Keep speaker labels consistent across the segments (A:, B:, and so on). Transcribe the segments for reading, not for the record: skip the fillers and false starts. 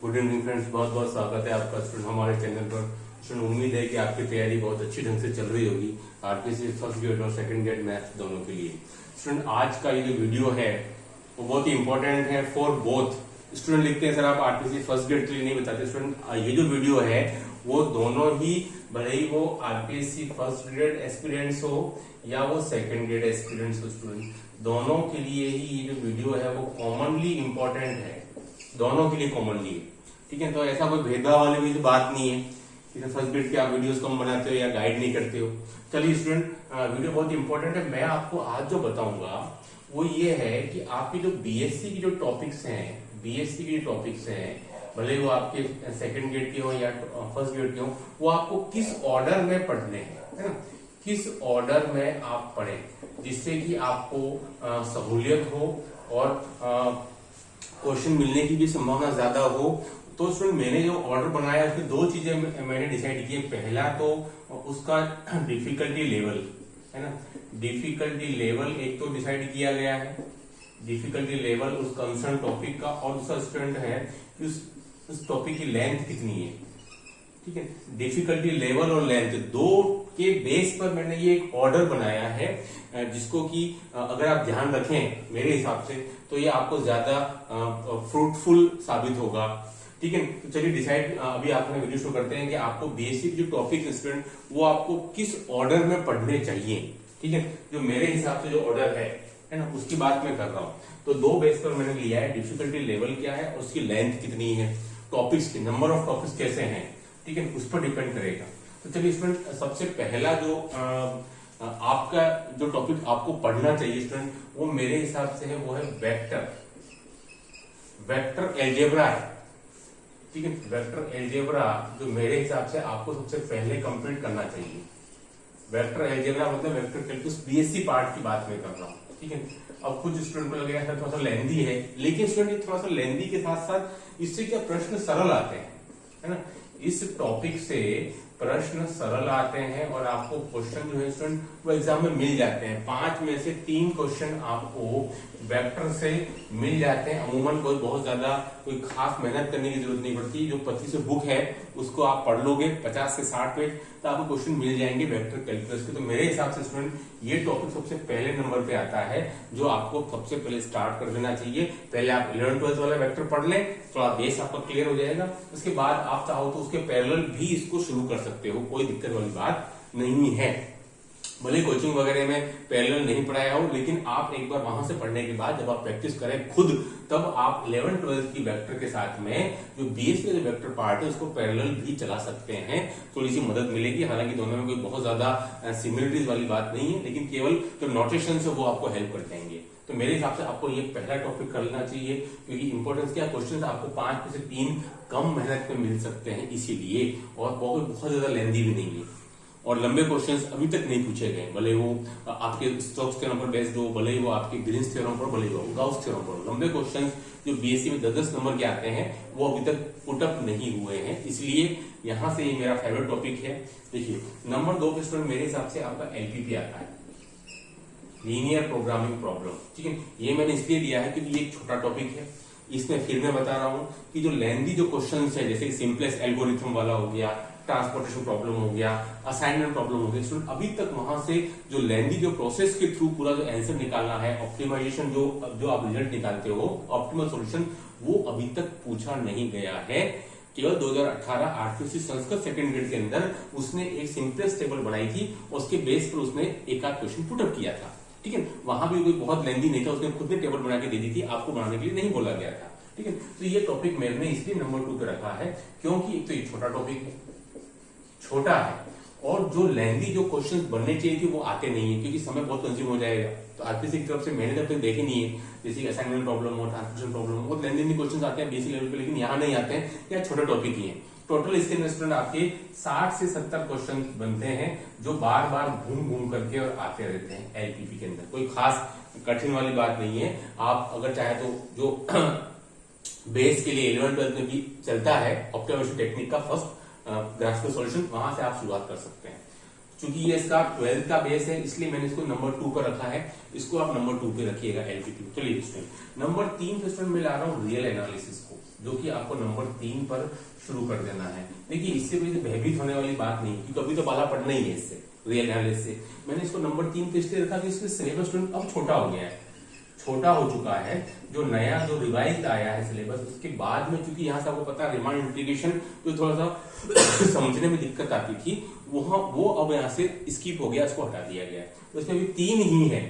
A: Good evening friends, बहुत बहुत स्वागत है आपका स्टूडेंट हमारे चैनल पर। स्टूडेंट उम्मीद है कि आपकी तैयारी बहुत अच्छी ढंग से चल रही होगी आरपीसी फर्स्ट ग्रेड और सेकंड ग्रेड मैथ्स दोनों के लिए। स्टूडेंट आज का ये जो वीडियो है वो बहुत ही इंपॉर्टेंट है फॉर बोथ। स्टूडेंट लिखते हैं सर आप आरपीसी फर्स्ट ग्रेड के लिए नहीं बताते। स्टूडेंट ये जो वीडियो है वो दोनों ही, भले ही वो आरपीसी फर्स्ट ग्रेड एस्पिरेंट्स हो या वो सेकंड ग्रेड एस्पिरेंट्स हो, स्टूडेंट दोनों के लिए ही ये जो वीडियो है वो कॉमनली इंपॉर्टेंट है, दोनों के लिए कॉमनली है। ठीक है, तो ऐसा कोई भेदभाव वाली भी बात नहीं है कि फर्स्ट ग्रेड के आप वीडियोस कम बनाते हो या गाइड नहीं करते हो। चलिए स्टूडेंट, वीडियो बहुत इंपॉर्टेंट है। मैं आपको आज जो बताऊंगा वो ये है कि आपकी जो बीएससी की जो टॉपिक्स हैं, बीएससी की जो टॉपिक्स हैं, भले वो आपके सेकंड ग्रेड के हो या फर्स्ट ग्रेड के हो, वो आपको किस ऑर्डर में पढ़ने हैं, है ना, किस ऑर्डर में आप पढ़ें जिससे कि आपको सहूलियत हो और क्वेश्चन मिलने की भी संभावना ज्यादा हो। तो स्टूडेंट मैंने जो ऑर्डर बनाया उसकी दो चीजें मैंने डिसाइड की। पहला तो उसका डिफिकल्टी लेवल, है ना, डिफिकल्टी लेवल एक तो डिसाइड किया गया है, डिफिकल्टी लेवल उस कंसर्न टॉपिक का, और दूसरा स्टूडेंट है कि उस टॉपिक की लेंथ कितनी है। ठीक है, डिफिकल्टी लेवल और लेंथ दो के बेस पर मैंने ये एक ऑर्डर बनाया है जिसको कि अगर आप ध्यान रखें मेरे हिसाब से तो ये आपको ज्यादा फ्रूटफुल साबित होगा। ठीक है, तो चलिए डिसाइड अभी आपने वीडियो शुरू करते हैं कि आपको बेसिक जो टॉपिक स्टूडेंट वो आपको किस ऑर्डर में पढ़ने चाहिए। ठीक है, जो मेरे हिसाब से जो ऑर्डर है ना, उसकी बात मैं कर रहा हूं। तो दो बेस पर मैंने लिया है, डिफिकल्टी लेवल क्या है, उसकी लेंथ कितनी है, टॉपिक्स की नंबर ऑफ टॉपिक्स कैसे हैं, ठीक है, उस पर डिपेंड करेगा। तो चलिए स्टूडेंट, सबसे पहला जो आपका जो टॉपिक आपको पढ़ना चाहिए स्टूडेंट वो मेरे हिसाब से है वो है वेक्टर एल्जेब्रा है। ठीक है, वेक्टर एल्जेब्रा जो मेरे हिसाब से आपको सबसे पहले कंप्लीट करना चाहिए। वेक्टर एल्जेब्रा मतलब वेक्टर कैलकुलस बीएससी पार्ट की बात मैं कर रहा हूँ। ठीक है, अब कुछ स्टूडेंट को लगेगा थोड़ा सा लेंदी है, लेकिन स्टूडेंट थोड़ा सा लेंदी के साथ साथ इससे क्या प्रश्न सरल आते हैं, है ना, इस टॉपिक से प्रश्न सरल आते हैं और आपको क्वेश्चन जो है स्टूडेंट वो एग्जाम में मिल जाते हैं। 5 में से 3 क्वेश्चन आपको वेक्टर से मिल जाते हैं। अमूमन कोई बहुत ज्यादा कोई खास मेहनत करने की जरूरत नहीं पड़ती। जो 25 बुक है उसको आप पढ़ लोगे 50 से 60 पेज, तो आपको क्वेश्चन मिल जाएंगे वेक्टर कैलकुलस के। तो मेरे हिसाब से स्टूडेंट ये टॉपिक सबसे पहले नंबर पे आता है जो आपको सबसे पहले स्टार्ट कर देना चाहिए। पहले आप 11th-12th वाला वेक्टर पढ़ लें, थोड़ा बेस आपका क्लियर हो जाएगा। उसके बाद आप चाहो तो उसके पैरेलल भी इसको शुरू कर सकते हो, कोई दिक्कत वाली बात नहीं है। भले कोचिंग वगैरह में पैरेलल नहीं पढ़ाया हो, लेकिन आप एक बार वहां से पढ़ने के बाद जब आप प्रैक्टिस करें खुद, तब आप 11th-12th की वेक्टर के साथ में जो बीएस में जो वेक्टर पार्ट है उसको पैरेलल भी चला सकते हैं। थोड़ी सी मदद मिलेगी। हालांकि दोनों में कोई बहुत ज्यादा सिमिलरिटीज वाली बात नहीं है, लेकिन केवल जो नोटेशन है वो आपको हेल्प कर जाएंगे। तो मेरे हिसाब से आपको ये पहला टॉपिक कर लेना चाहिए, क्योंकि इंपॉर्टेंस क्या, क्वेश्चन आपको 5 में से 3 कम मेहनत में मिल सकते हैं इसीलिए, और बहुत ज्यादा लेंदी भी नहीं है और लंबे क्वेश्चंस अभी तक नहीं पूछे गए। भले वो आपके स्टोक्स थ्योरम पर बेस्ड हो, भले वो आपके ग्रीन्स थ्योरम पर, भले वो गाउस थ्योरम पर, लंबे क्वेश्चंस जो बीएससी में 10-10 नंबर के आते हैं वो अभी तक पुटअप नहीं हुए हैं। इसलिए यहां से ये मेरा फेवरेट टॉपिक है। देखिए, नंबर 2 पे स्टूडेंट मेरे हिसाब से आपका एलपीपी आता है, लीनियर प्रोग्रामिंग प्रॉब्लम। ठीक है, ये मैंने इसलिए लिया है क्योंकि ये एक छोटा टॉपिक है। इसमें फिर मैं बता रहा हूं कि जो लेंदी जो क्वेश्चन है, जैसे सिंपलेस्ट एल्गोरिथम वाला हो गया, ट्रांसपोर्टेशन प्रॉब्लम हो गया, असाइनमेंट प्रॉब्लम हो गया, स्टूडेंट अभी तक वहां से जो लेंदी जो प्रोसेस के थ्रू पूरा जो आंसर निकालना है, ऑप्टिमाइजेशन जो आप रिजल्ट निकालते हो, ऑप्टिमल सॉल्यूशन, वो अभी तक पूछा नहीं गया है। केवल 2018 आरपीसी संस्कृत सेकंड ग्रेड के अंदर उसने एक सिंपलेस्ट टेबल बनाई थी, उसके बेस पर उसने एक आध क्वेश्चन पुटअप किया था। ठीक है, वहां भी कोई बहुत लेंदी नहीं था, उसने खुद ने टेबल बना के दे दी थी, आपको बनाने के लिए नहीं बोला गया था। ठीक है, तो ये टॉपिक मैंने इसलिए नंबर 2 पे रखा है क्योंकि एक तो ये छोटा टॉपिक है, छोटा है, और जो लेंदी जो क्वेश्चंस बनने चाहिए थे वो आते नहीं है क्योंकि समय बहुत कंज्यूम हो जाएगा। तो आरपीसी की तरफ से मैंने तब तक देखे नहीं है, जैसे असाइनमेंट प्रॉब्लम हो, ट्रांसपोर्टेशन प्रॉब्लम हो, बहुत लेंदी क्वेश्चंस आते हैं बीएससी लेवल पे, लेकिन यहाँ नहीं आते हैं, या छोटे टॉपिक ही है। टोटल इसके अंदर स्टूडेंट आपके 60 से 70 क्वेश्चन बनते हैं जो बार बार घूम घूम करके और आते रहते हैं एलपीपी के अंदर। कोई खास कठिन वाली बात नहीं है। आप अगर चाहे तो जो बेस के लिए 11th-12th में भी चलता है ऑप्टिमाइजेशन टेक्निक का फर्स्ट ग्राफिकल सॉल्यूशन, वहां से आप शुरुआत कर सकते हैं। चूंकि ये इसका 12th का बेस है इसलिए मैंने इसको नंबर 2 पर रखा है, इसको आप नंबर 2 पे रखिएगा एलपीपी। चलिए स्टूडेंट, नंबर 3 पे स्टूडेंट मैं ला रहा हूँ रियल एनालिसिस को। जो कि आपको नंबर 3 पर शुरू कर देना है। देखिए इससे कोई भयभीत होने वाली बात नहीं, क्योंकि अभी तो पाला पढ़ना ही है इससे, रियल एनालिसिस से। मैंने इसको नंबर 3 पे इसलिए रखा कि इसमें सिलेबस स्टूडेंट अब छोटा हो गया है, छोटा हो चुका है। जो नया जो रिवाइज आया है सिलेबस, उसके बाद में चूंकि यहाँ से आपको पता है रिमांड इंटीग्रेशन तो थोड़ा सा समझने में दिक्कत आती थी, वो अब यहाँ से स्किप हो गया, इसको हटा दिया गया। तो इसमें अभी 3 ही है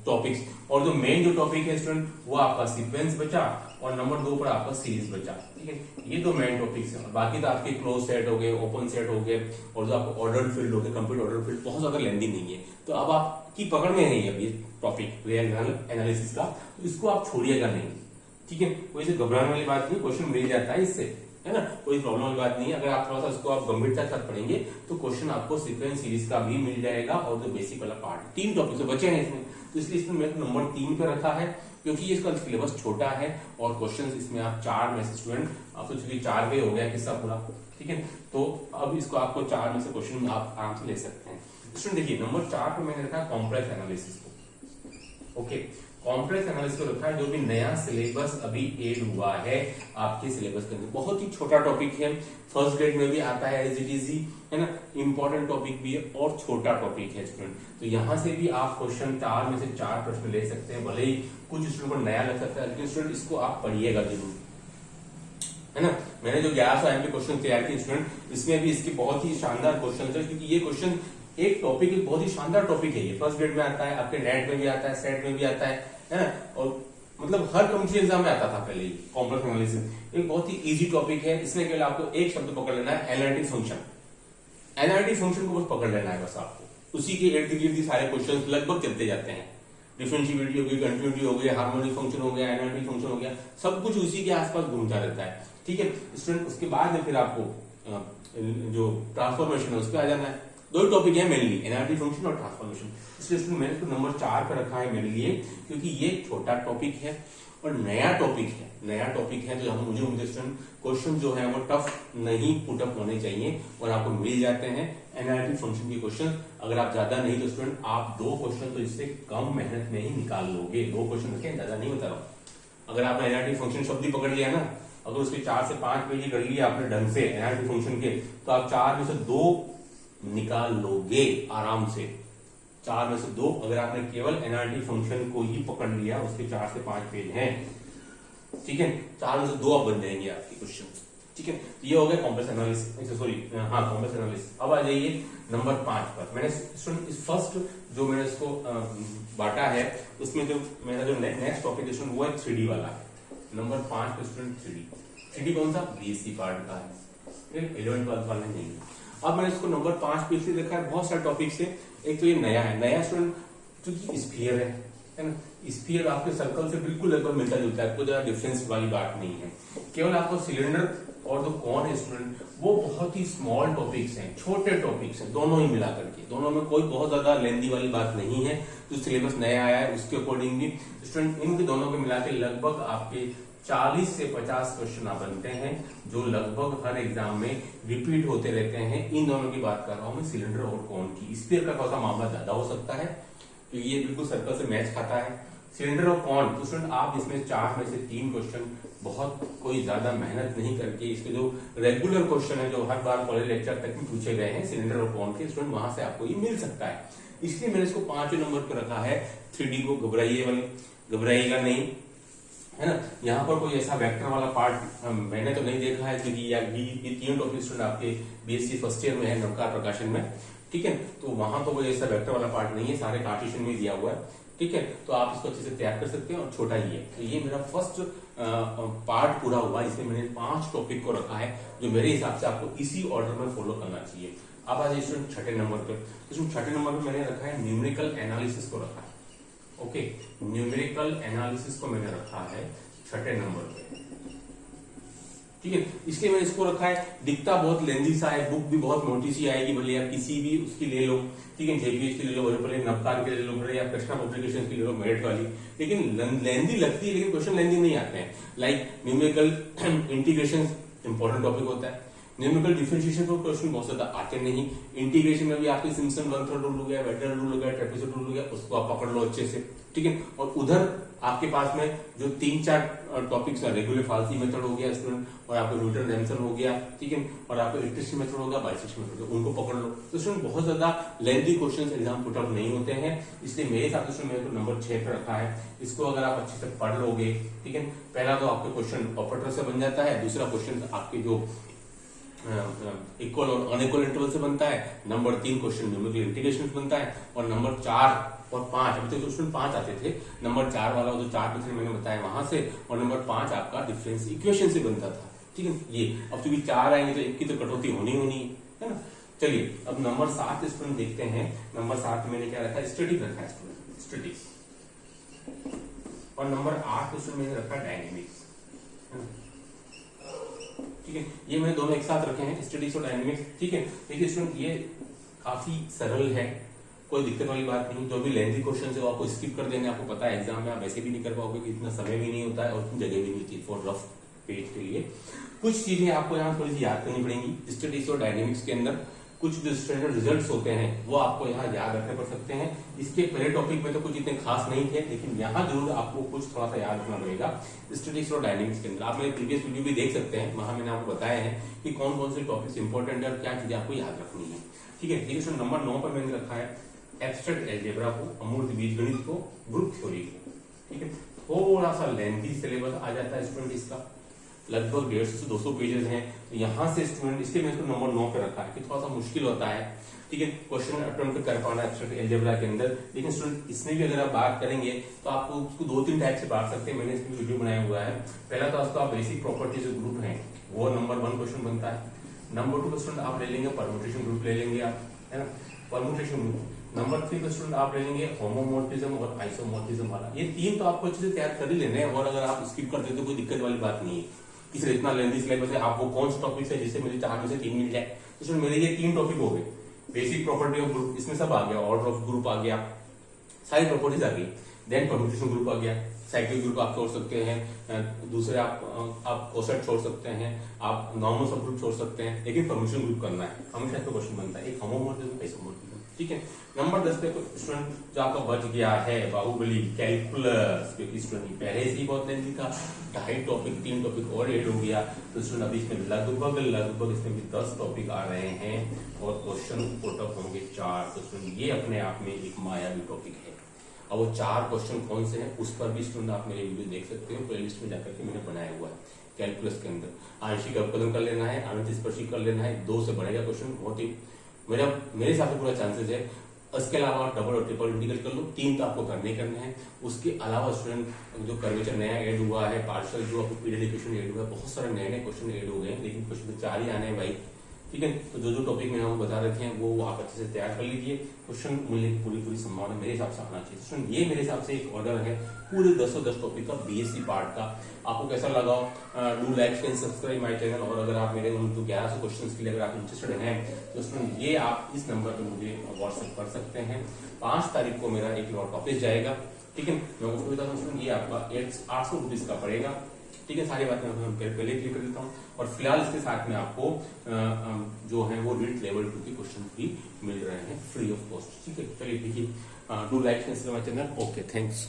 A: टॉपिक्स, और जो मेन जो टॉपिक है स्टूडेंट वो आपका सीक्वेंस बचा, और नंबर 2 पर आपका सीरीज बचा। ठीक है, ये 2 मेन टॉपिक्स हैं। बाकी तो आपके क्लोज सेट हो गए, ओपन सेट हो गए, और जो आपको ऑर्डर फील्ड हो गए, कंप्यूटर ऑर्डर फील्ड, बहुत ज्यादा लेंदी नहीं है। तो अब आपकी पकड़ में नहीं है अभी टॉपिक रियल एनालिसिस का, तो इसको आप छोड़िएगा नहीं। ठीक है, कोई से घबराने वाली बात नहीं, क्वेश्चन मिल जाता है इससे, है ना, कोई प्रॉब्लम वाली बात नहीं है। अगर आप थोड़ा सा इसको आप गंभीरता के साथ पढ़ेंगे तो क्वेश्चन आपको सीक्वेंस सीरीज का भी मिल जाएगा, और जो बेसिक वाला पार्ट 3 टॉपिक तो बचे हैं इसमें, तो इसलिए इसमें मैंने नंबर 3 पे रखा है, क्योंकि इसका सिलेबस छोटा है और क्वेश्चन इसमें आप 4 में से स्टूडेंट आप तो चूंकि 4 पे हो गया किस्सा पूरा। ठीक है, तो अब इसको आपको 4 में से क्वेश्चन आप आराम से ले सकते हैं। स्टूडेंट देखिए नंबर 4 पे मैंने रखा कॉम्प्लेक्स एनालिसिस को। ओके, कॉम्प्लेक्स एनालिसिस को रखा है, जो भी नया सिलेबस अभी एड हुआ है आपके सिलेबस के अंदर। बहुत ही छोटा टॉपिक है, फर्स्ट ग्रेड में भी आता है एज इट इज, है ना, इंपॉर्टेंट टॉपिक भी है और छोटा टॉपिक है स्टूडेंट। तो यहां से भी आप क्वेश्चन 4 में से 4 प्रश्न ले सकते हैं, भले ही कुछ स्टूडेंट को नया लग सकता है, लेकिन स्टूडेंट इसको आप पढ़िएगा जरूर, है ना। मैंने जो 1100 एमपी क्वेश्चन तैयार किए स्टूडेंट, इसमें भी इसके बहुत ही शानदार क्वेश्चन है, क्योंकि ये क्वेश्चन एक टॉपिक, एक बहुत ही शानदार टॉपिक है। ये फर्स्ट ग्रेड में आता है, आपके नेट में भी आता है, सेट में भी आता है ना, और मतलब हर कॉम्पिटिटिव एग्जाम में आता था पहले ही। कॉम्प्लेक्स एनालिसिस एक बहुत ही इजी टॉपिक है, इसमें केवल आपको एक शब्द पकड़ लेना है, एनालिटिक फंक्शन। एनालिटिक फंक्शन को बस पकड़ लेना है बस आपको, उसी के इर्द गिर्द सारे क्वेश्चन लगभग चलते जाते हैं। डिफरेंशिएबिलिटी हो गई, कंटिन्यूटी हो गई, हार्मोनिक फंक्शन हो गया, एनालिटिक फंक्शन हो गया, सब कुछ उसी के आसपास घूमता रहता है। ठीक है स्टूडेंट, उसके बाद में फिर आपको जो ट्रांसफॉर्मेशन है उस पर आ जाना है। 2 टॉपिक है मेनली, एनालिटिक फंक्शन और ट्रांसफॉर्मेशन। इसलिए मैंने इसको नंबर 4 पे रखा है मेरे लिए, क्योंकि ये छोटा टॉपिक है और नया टॉपिक है। नया टॉपिक है तो मुझे स्टूडेंट क्वेश्चन जो है वो टफ नहीं पुटअप होने चाहिए, और आपको मिल जाते हैं एनालिटिक फंक्शन के क्वेश्चन। अगर आप ज्यादा नहीं तो स्टूडेंट आप 2 क्वेश्चन तो इससे कम मेहनत में ही निकाल लोगे। 2 क्वेश्चन रखें, ज्यादा नहीं बता रहा हूं। अगर आपने एनालिटिक फंक्शन शब्द ही पकड़ लिया ना, अगर उसके 4 से 5 पेज कर लिया आपने ढंग से एनालिटिक फंक्शन के, तो आप 4 में से 2 निकाल लोगे आराम से। 4 में से 2 अगर आपने केवल एनालिटिक फंक्शन को ही पकड़ लिया, उसके 4 से 5 पेज हैं, ठीक है, 4 में से 2 अब बन जाएंगे आपके क्वेश्चन। ठीक है, तो ये हो गया कॉम्प्लेक्स एनालिसिस, सॉरी हाँ कॉम्प्लेक्स एनालिसिस। अब आ जाइए नंबर 5 पर। मैंने इस फर्स्ट जो मैंने इसको बांटा है, उसमें जो मेरा जो नेक्स्ट टॉपिक है वो है 3D वाला। नंबर 5 पे स्टूडेंट 3D कौन सा, बीएससी पार्ट का है, 11th 12th वाला नहीं। अब मैंने इसको नंबर 5 पे इसलिए रखा है, बहुत सारे टॉपिक से। एक तो ये नया है, नया स्टूडेंट क्योंकि स्फीयर है ना, स्फीयर आपके सर्कल से बिल्कुल लगभग मिलता जुलता है, कोई ज्यादा डिफरेंस वाली बात नहीं है। केवल आपको सिलेंडर और जो कौन है स्टूडेंट, वो बहुत ही स्मॉल टॉपिक्स हैं, छोटे टॉपिक्स हैं, दोनों ही मिला करके। दोनों में कोई बहुत ज्यादा लेंदी वाली बात नहीं है। जो सिलेबस नया आया है उसके अकॉर्डिंग भी स्टूडेंट इनके दोनों को मिला के लगभग आपके 40 से 50 क्वेश्चन बनते हैं, जो लगभग हर एग्जाम में रिपीट होते रहते हैं। इन दोनों की बात कर रहा हूं मैं, सिलेंडर और कौन की। स्फीयर का थोड़ा सा मामला ज्यादा हो सकता है क्योंकि ये बिल्कुल सर्कल से मैच खाता है। सिलेंडर और कौन, तो स्टूडेंट आप इसमें 4 में से 3 क्वेश्चन बहुत कोई ज्यादा मेहनत नहीं करके, इसके जो रेगुलर क्वेश्चन है जो हर बार कॉलेज लेक्चर तक में पूछे गए हैं सिलेंडर और कौन के, स्टूडेंट वहां से आपको ये मिल सकता है। इसलिए मैंने इसको 5वें नंबर पर रखा है। 3D को घबराइएगा नहीं, है ना। यहाँ पर कोई ऐसा वेक्टर वाला पार्ट मैंने तो नहीं देखा है, क्योंकि ये 3 टॉपिक स्टूडेंट आपके बीएससी फर्स्ट ईयर में है नवकार प्रकाशन में, ठीक है। तो वहां तो कोई ऐसा वेक्टर वाला पार्ट नहीं है, सारे कार्टेशियन में दिया हुआ है, ठीक है। तो आप इसको अच्छे से तैयार कर सकते हैं और छोटा ही है। तो ये मेरा फर्स्ट पार्ट पूरा हुआ। इसमें मैंने 5 टॉपिक को रखा है, जो मेरे हिसाब से आपको इसी ऑर्डर में फॉलो करना चाहिए। अब आज स्टूडेंट 6ठे नंबर पर, इसमें 6ठे नंबर पर मैंने रखा है न्यूमेरिकल एनालिसिस को रखा है। ओके, न्यूमेरिकल एनालिसिस को मैंने रखा है 6ठे नंबर पे, ठीक है। इसलिए मैंने इसको रखा है। दिखता बहुत लेंदी सा है, बुक भी बहुत मोटी सी आएगी, भले आप किसी भी उसकी ले लो, ठीक है, जेपीएस की ले लो, भले नवकार के ले लो, भले आप कृष्णा पब्लिकेशन की ले लो, मेरिट वाली, लेकिन लेंदी लगती है, लेकिन क्वेश्चन लेंदी नहीं आते हैं। Like numerical integration important topic होता है, न्यूमेरिकल डिफरेंशिएशन को क्वेश्चन बहुत ज्यादा आते नहीं। इंटीग्रेशन में भी आपके सिम्पसन वन थर्ड रूल हो गया, वेक्टर रूल हो गया, ट्रेपेजॉइड रूल हो गया, उसको आप पकड़ लो अच्छे से, ठीक है। और उधर आपके पास में जो 3-4 टॉपिक्स है, रेगुलर फाल्सी मेथड हो गया स्टूडेंट, और आपको न्यूटन रैमसन हो गया, ठीक है, और आपको इलेक्ट्रिसिटी मेथड हो गया, बाइसेक्शन मेथड हो गया, उनको पकड़ लो। तो स्टूडेंट बहुत ज्यादा lengthy questions exam put out नहीं होते हैं, इसलिए मेरे हिसाब से मैंने तो नंबर 6 पे रखा है। इसको अगर आप अच्छे से पढ़ लोगे, ठीक है, पहला तो आपके क्वेश्चन ऑपरेटर से बन जाता है, दूसरा क्वेश्चन आपके जो इक्वल और अनइक्वल इंटरवल से बनता है, नंबर 3 क्वेश्चन न्यूमेरिकल इंटीग्रेशन बनता है, और नंबर 4 और 5, अभी तक क्वेश्चन 5 आते थे, नंबर 4 वाला जो 4 क्वेश्चन मैंने बताया वहां से, और नंबर 5 आपका डिफरेंस इक्वेशन से बनता था, ठीक है। ये अब चूंकि 4 आएंगे तो एक की तो कटौती होनी है ना। चलिए अब नंबर 7 स्टूडेंट देखते हैं। नंबर 7 में मैंने क्या रखा है, स्टैटिक रखा है स्टूडेंट, स्टैटिक्स, और नंबर 8 क्वेश्चन मैंने रखा डायनेमिक्स, है ना, ठीक है। ये मैंने दोनों एक साथ रखे हैं, स्टैटिक्स और डायनेमिक्स, ठीक है। देखिए स्टूडेंट ये काफी सरल है, कोई दिक्कत वाली बात नहीं। जो भी लेंथी क्वेश्चन है वो आपको स्किप कर देने, आपको पता है एग्जाम में आप वैसे भी नहीं कर पाओगे कि इतना समय भी नहीं होता है और उतनी जगह भी नहीं होती फॉर रफ पेज के लिए। कुछ चीजें आपको यहाँ थोड़ी सी याद करनी पड़ेंगी स्टैटिक्स और डायनेमिक्स के अंदर। कुछ जो स्टैंडर्ड रिजल्ट्स होते हैं वो आपको यहाँ याद रखने पड़ सकते हैं। इसके पहले टॉपिक में तो कुछ इतने खास नहीं थे, लेकिन यहाँ जरूर आपको कुछ थोड़ा सा याद रखना पड़ेगा स्टैटिक्स और डायनेमिक्स के अंदर। आप मेरे प्रीवियस वीडियो भी देख सकते हैं, वहां मैंने आपको बताया है कि कौन कौन से टॉपिक्स इंपॉर्टेंट है और क्या चीजें आपको याद रखनी है, ठीक है। देखिए नंबर 9 पर मैंने रखा है एब्स्ट्रैक्ट अलजेब्रा को, अमूर्त बीजगणित को, ग्रुप थ्योरी को, ठीक है। थोड़ा सा लेंथी सिलेबस आ जाता है स्टूडेंट, इसका लगभग 150 से 200 पेजेस हैं। तो यहाँ से स्टूडेंट, इसलिए मैंने इसको नंबर 9 पे रखा है कि थोड़ा सा मुश्किल होता है, ठीक है, क्वेश्चन अटेम्प्ट कर पाना एब्स्ट्रैक्ट अलजेब्रा के अंदर। लेकिन स्टूडेंट इसमें भी अगर आप बात करेंगे तो आपको उसको 2-3 टाइप से बांट सकते हैं। मैंने इसमें वीडियो बनाया हुआ है। पहला तो आपका बेसिक प्रॉपर्टीज जो ग्रुप है वो नंबर 1 क्वेश्चन बनता है। नंबर 2 क्वेश्चन आप ले लेंगे परम्यूटेशन ग्रुप ले लेंगे आप, है ना, परम्यूटेशन ग्रुप। नंबर 3 क्वेश्चन आप ले लेंगे होमोमोर्फिज्म और आइसोमोर्फिज्म वाला। ये 3 तो आपको अच्छे से तैयार कर ही लेने हैं, और अगर आप स्किप कर देते तो कोई दिक्कत वाली बात नहीं है। इसलिए इतना लेंथी सिलेबस है, आपको कौन सा टॉपिक है जिससे मुझे 4 में से 3 मिल जाए। तो मेरे ये 3 टॉपिक हो गए, बेसिक प्रॉपर्टी ऑफ ग्रुप, इसमें सब आ गया, ऑर्डर ऑफ ग्रुप आ गया, सारी प्रॉपर्टीज आ गई। देन परम्यूटेशन ग्रुप आ गया, साइक्लिक ग्रुप आप छोड़ सकते हैं, दूसरे आप कोसेट छोड़ सकते हैं, आप नॉर्मल सब ग्रुप छोड़ सकते हैं, लेकिन परम्यूटेशन ग्रुप करना है हमेशा। इसका क्वेश्चन बनता है एक होमोमोर्फिज्म आइसोमोर्फिज्म, ठीक है। नंबर 10 पे स्टूडेंट जो आपका बच गया है बाहुबली कैलकुलस, क्योंकि स्टूडेंट पहले से ही बहुत लेंथी था, 2.5 टॉपिक 3 टॉपिक और ऐड हो गया, तो स्टूडेंट अभी इसमें लगभग इसमें भी 10 टॉपिक आ रहे हैं और क्वेश्चन पुट अप होंगे 4। तो स्टूडेंट ये अपने आप में एक मायावी टॉपिक है। अब वो 4 क्वेश्चन कौन से हैं उस पर भी स्टूडेंट आप मेरे वीडियो देख सकते हो, प्लेलिस्ट में जाकर के मैंने बनाया हुआ है। कैलकुलस के अंदर आंशिक अवकलन कर लेना है, अनंत स्पर्शी कर लेना है, 2 से बढ़ेगा क्वेश्चन, बहुत ही मेरे हिसाब से पूरा चांसेस है। इसके अलावा आप डबल और ट्रिपल इंटीग्रेट कर लो, 3 तो आपको करने हैं। उसके अलावा स्टूडेंट जो कर्वेचर नया ऐड हुआ है, पार्शियल जो आपको पीरियड इक्वेशन ऐड हुआ है, बहुत सारे नए क्वेश्चन ऐड हो गए हैं, लेकिन क्वेश्चन तो 4 ही आने हैं भाई, ठीक है। तो जो टॉपिक मैंने आपको बता रखे हैं वो आप अच्छे से तैयार कर लीजिए। क्वेश्चन मिलने की पूरी संभावना मेरे हिसाब से आना चाहिए। स्टूडेंट ये मेरे हिसाब से एक ऑर्डर है पूरे 10 टॉपिक का बीएससी पार्ट का। आपको कैसा लगा? Do like and subscribe my channel. और अगर आप मेरे उन 1100 क्वेश्चंस के लिए अगर आप इंटरेस्टेड हैं तो स्टूडेंट ये आप इस नंबर पर मुझे व्हाट्सएप कर सकते हैं। 5 तारीख को मेरा एक लॉट ऑफिस जाएगा, ठीक है। मैं आपको बता दूं ये आपका 800 रुपीज का पड़ेगा, ठीक है। सारी बातें मैं पहले क्लियर कर देता हूँ। और फिलहाल इसके साथ में आपको जो है वो रीट लेवल 2 के क्वेश्चन भी मिल रहे हैं फ्री ऑफ कॉस्ट, ठीक है। चलिए देखिए, do like and subscribe my channel. Okay, thanks.